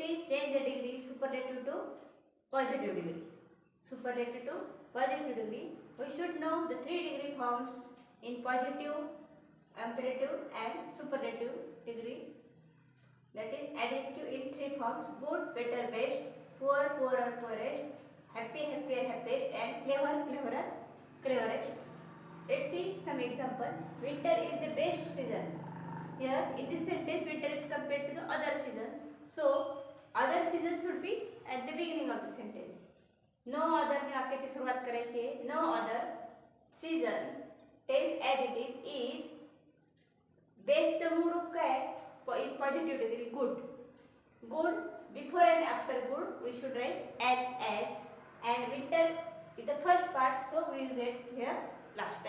see, change the degree superlative to positive degree. Superlative to positive degree. We should know the 3 degree forms in positive, imperative and superlative degree. That is adjective in 3 forms: good, better, best, poor, poorer, poorest, happy, happier, happiest, and clever, cleverer, cleverest. Let's see some example. Winter is the best season. Here in this sentence, winter is compared to the other season. So other season should be at the beginning of the sentence. No other ने वाक्याची सुरुवात करायची आहे. No other season takes as it is best चं मूळ रूप काय? In positive degree good. Good before and after good we should write as, and winter is the first part, so we will write here last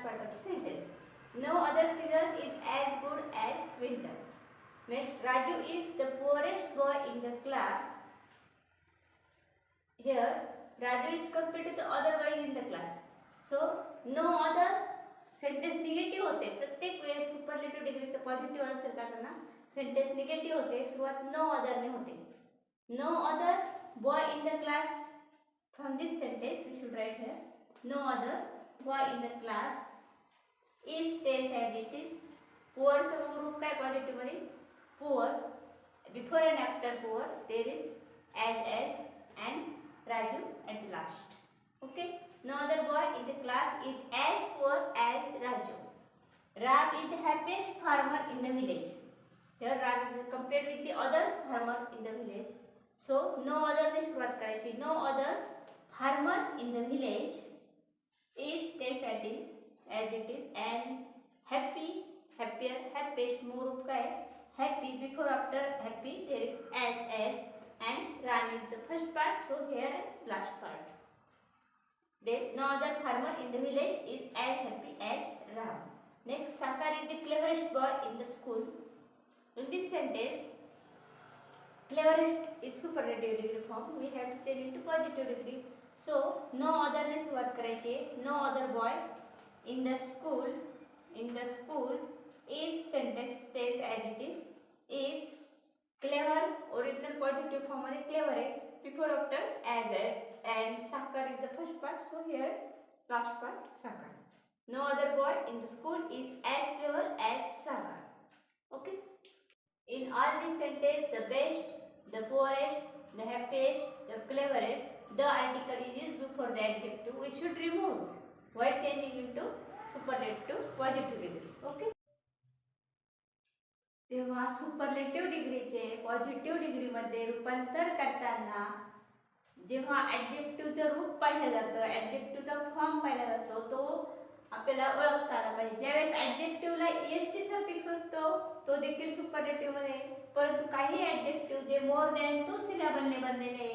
part of the sentence. No other season is as good as winter. Next, Raju is the poorest boy in the class. Here Raju is compared to the other boys in the class. So no other sentence negative होते. प्रत्येक वेळेस superlative डिग्रीचं positive answer करताना sentence negative होते. सुरुवात no अदरने होते. No other boy in the class. From this sentence we should write here no other boy in the class is tells as it is. पुअरचं रूप काय पॉझिटिव्ह मध्ये? Poor. Before and after poor there is as and Raju at the last. Okay. No other boy in the class is as poor as Raju. Ram is the happiest farmer in the village. Here Ram is compared with the other farmer in the village. So no other ने सुरुवात करायची. No other farmer in the village is tells as it is and happy, happier, happiest मूळ रूप काय? Happy. Before after happy there is as and Ram is the first part, so here is last part. Then no other farmer in the village is as happy as Ram. Next, Sakar is the cleverest boy in the school. In this sentence, cleverest is superlative degree form. We have to change into positive degree. So no other ने सुरुवात करायची. No other boy in the school is sentence stays as it is clever. Original positive form मध्ये clever आहे. Before after as and Sakar is the first part, so here last part Sakar. No other boy in the school is as clever as Sakar. Okay. In all these sentences, the best, the poorest, the happiest, the cleverest, the article is used before the adjective. We should remove while changing into superlative to positive degree. Okay. तेव्हा superlative डिग्रीचे positive डिग्रीमध्ये रूपांतर करताना जेव्हा ॲडजेक्टिव्हचं रूप पाहिलं जातं, ॲडजेक्टिव्हचा form पाहिला जातो, तो आपल्याला ओळखता आला पाहिजे. ज्यावेळेस ॲडजेक्टिव्हला टी सफिक्स असतो तो देखील सुपरलेटिव्हमध्ये, परंतु काही ॲडजेक्टिव्ह जे मोर दॅन 2 सिलेबलने बनलेले,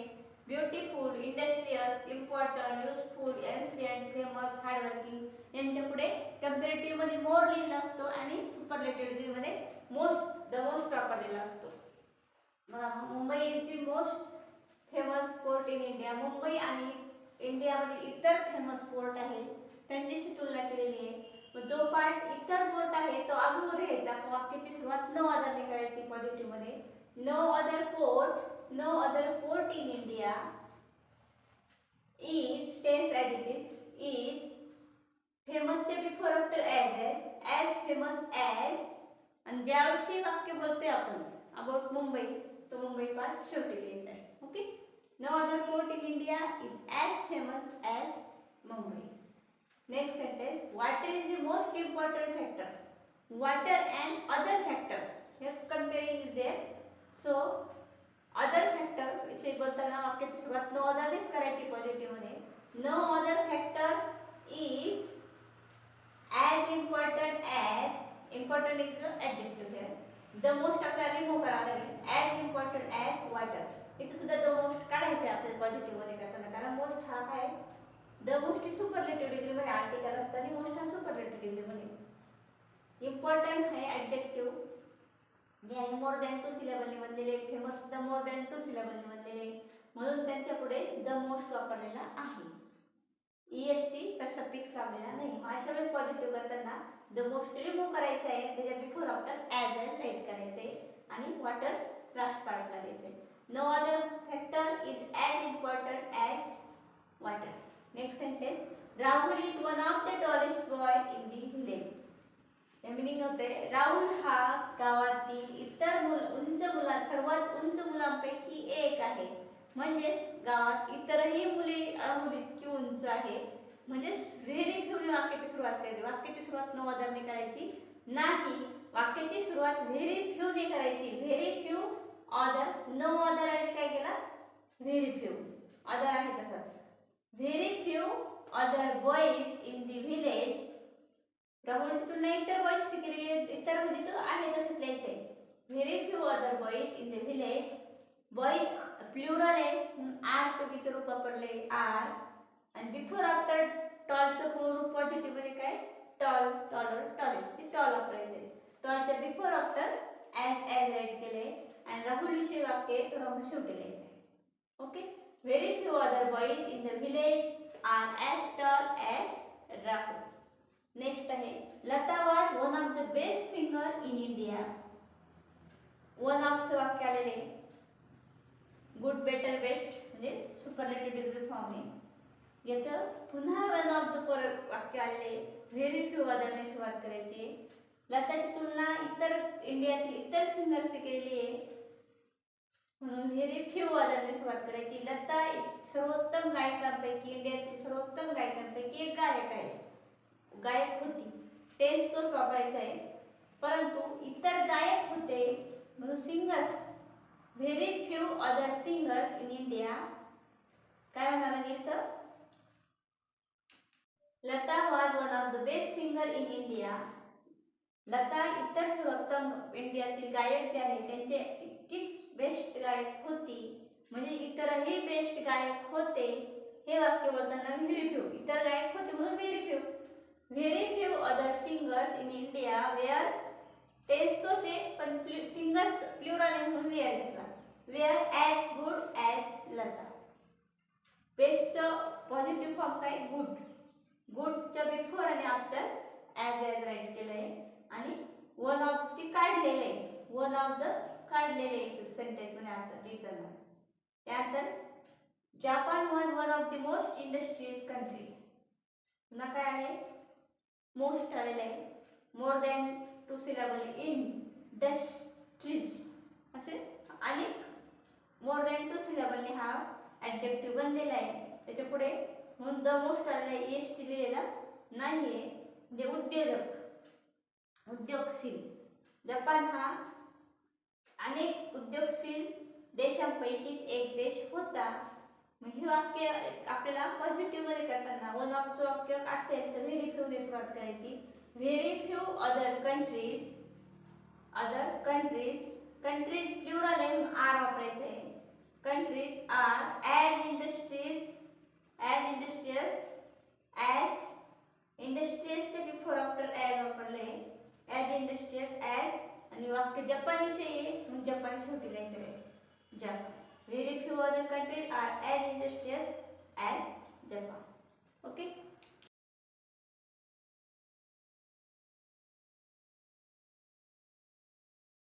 beautiful, industrious, important, useful, ancient, famous, hardworking यांच्या पुढे कंपॅरेटिव्हमध्ये मोर लिहिलेला असतो आणि सुपरलेटिव्ह डिग्रीमध्ये द मोस्ट वापरलेला असतो. Mumbai is the most famous port in India. Mumbai आणि इंडियामध्ये इतर फेमस पोर्ट आहेत त्यांच्याशी तुलना केलेली आहे. जो पार्ट इतर पोर्ट आहे तो अगोदर घ्यायचा. वाक्याची सुरुवात नो अदरने करायची पॉझिटिव्ह मध्ये. No other port in India is tells as it is फेमसचे before after as famous as, आणि ज्याविषयी वाक्य बोलतोय आपण अबाउट मुंबई तो मुंबई पार्ट शेवटी लिहायचा आहे. Okay. No other port in India is as famous as Mumbai. Next sentence, water is the most important factor. Water and other factor. Here comparing is there. So other factor विषयी बोलताना वाक्याची सुरुवात no other नेच करायची positive मध्ये. No other factor is as important as. Important is the adjective here. The most आपल्याला remove करावं लागेल. As important as water. इथे सुद्धा द मोस्ट काढायचं आहे आपल्याला पॉझिटिव्ह मध्ये करताना, कारण मोस्ट हा काय the most he superlative degree मध्ये आर्टिकल असतं आणि मोस्ट हा सुपरलेटिव्ह डिग्री मध्ये. इम्पॉर्टंट आहे ॲडजेक्टिव्ह जे आहे मोर दॅन 2 सिलेबलने बनलेले, फेमस सुद्धा मोर दॅन 2 सिलेबलने बनलेले, म्हणून त्यांच्या पुढे द मोस्ट वापरलेला आहे. EST चा सफिक्स लावलेला नाही. अशा वेळेस पॉझिटिव्ह करताना द मोस्ट रिमूव्ह करायचं आहे, त्याच्या बिफोर आफ्टर ॲज राईट करायचं आहे आणि water last part one of the tallest boy in the village. या मिनिंग होते राहुल हा गावातील इतर सर्वात उंच मुलांपैकी एक आहे. म्हणजेच गावात इतरही मुली राहुल इतकी उंच आहे. म्हणजेच व्हेरी फ्यू वाक्याची सुरुवात करायची. वाक्याची सुरुवात नो अदरने करायची नाही. वाक्याची सुरुवात व्हेरी फ्यू ने करायची. Very few other, no other आहे काय केला व्हेरी फ्यू. अदर आहे तसाच. Very few other boys in the village. राहुलची तुलना इतर बॉईजशी केली. इतर म्हणजे तो आहे तसंच लिहायचंय. Very few other boys in the village. Boys plural आहे आर टू बीचं रूप वापरले आर. आणि बिफोर आफ्टर टॉलचं पूर्ण रूप पॉझिटिव्ह मध्ये काय टॉल, टॉलर, टॉलेस्ट. ते टॉल वापरायचंय. टॉलच्या बिफोर आफ्टर ॲज राईट केले. आणि राहुल विषयी वाक्य तो राहुल शेवटी लिहायचंय. Okay. Very few other boys in the village are as tall as Rahul. Next आहे Lata was one of the best singer in India. One ऑफचं वाक्य आलेले गुड, बेटर, बेस्ट म्हणजे सुपरलेटिव्ह डिग्री फॉर्म आहे. याचं पुन्हा वन ऑफ द वाक्य आलेले व्हेरी फ्यू अदरने सुरुवात करायची. लताची तुलना इतर इंडियातील इतर सिंगरशी केलेली आहे म्हणून व्हेरी फ्यू अदरने सुरुवात करायची. लता सर्वोत्तम गायकांपैकी, इंडियातील सर्वोत्तम गायकांपैकी एक गायक आहे, गायक होती. टेन्स तोच वापरायचा आहे. परंतु इतर गायक होते म्हणून singers, very few other singers in India. काय म्हणाला गेलं तर Lata was one of the best singer in India. Lata इतर सर्वोत्तम इंडियातील गायक जे आहेत त्यांचे इतकीच बेस्ट गायक होती. म्हणजे इतरही बेस्ट गायक होते. हे वाक्य बोलताना व्हेरी फ्यू, इतर गायक होते म्हणून very few. Very few other singers in India were. Tense तोच आहे पण सिंगर्स प्लुरल आहे म्हणून वेअर घेतला. Were as good as Lata. बेस्टचं पॉझिटिव्ह फॉर्म काय गुड. गुडच्या बिफोर आणि आफ्टर ॲज राईट केलंय. आणि वन ऑफ ती काढलेलं आहे. वन ऑफ द काढलेले सेंटेन्स मध्ये असतात टीचरला. त्यानंतर Japan was one of the most industrious country. पुन्हा काय आले मोस्ट आलेलं आहे. मोर दॅन 2 सिलेबल इंडस्ट्रीज असे अनेक मोर दॅन 2 सिलेबलने हा ॲडजेक्टिव्ह बनलेला आहे. त्याच्या पुढे म्हणून द मोस्ट आलेला EST लिहिलेला नाहीये. म्हणजे उद्योजक, उद्योगशील. जपान हा अनेक उद्योगशील देशांपैकीच एक देश होता. मग हे वाक्य आपल्याला पॉझिटिव्ह मध्ये करताना वन ऑफचं वाक्य असेल तर व्हेरी फ्यू ने सुरुवात करायची. Very few other countries, other countries, countries plural आहे म्हणून आर वापरायचं आहे. Countries are as industries, as industrious, as इंडस्ट्रियसचे बिफोर आफ्टर ॲज वापरले. As industrious as. आणि वाक्य जपान विषयी आहे म्हणून जपान शेवटी लिहायचं आहे Japan. Very few other countries are as industrious as Japan. Okay.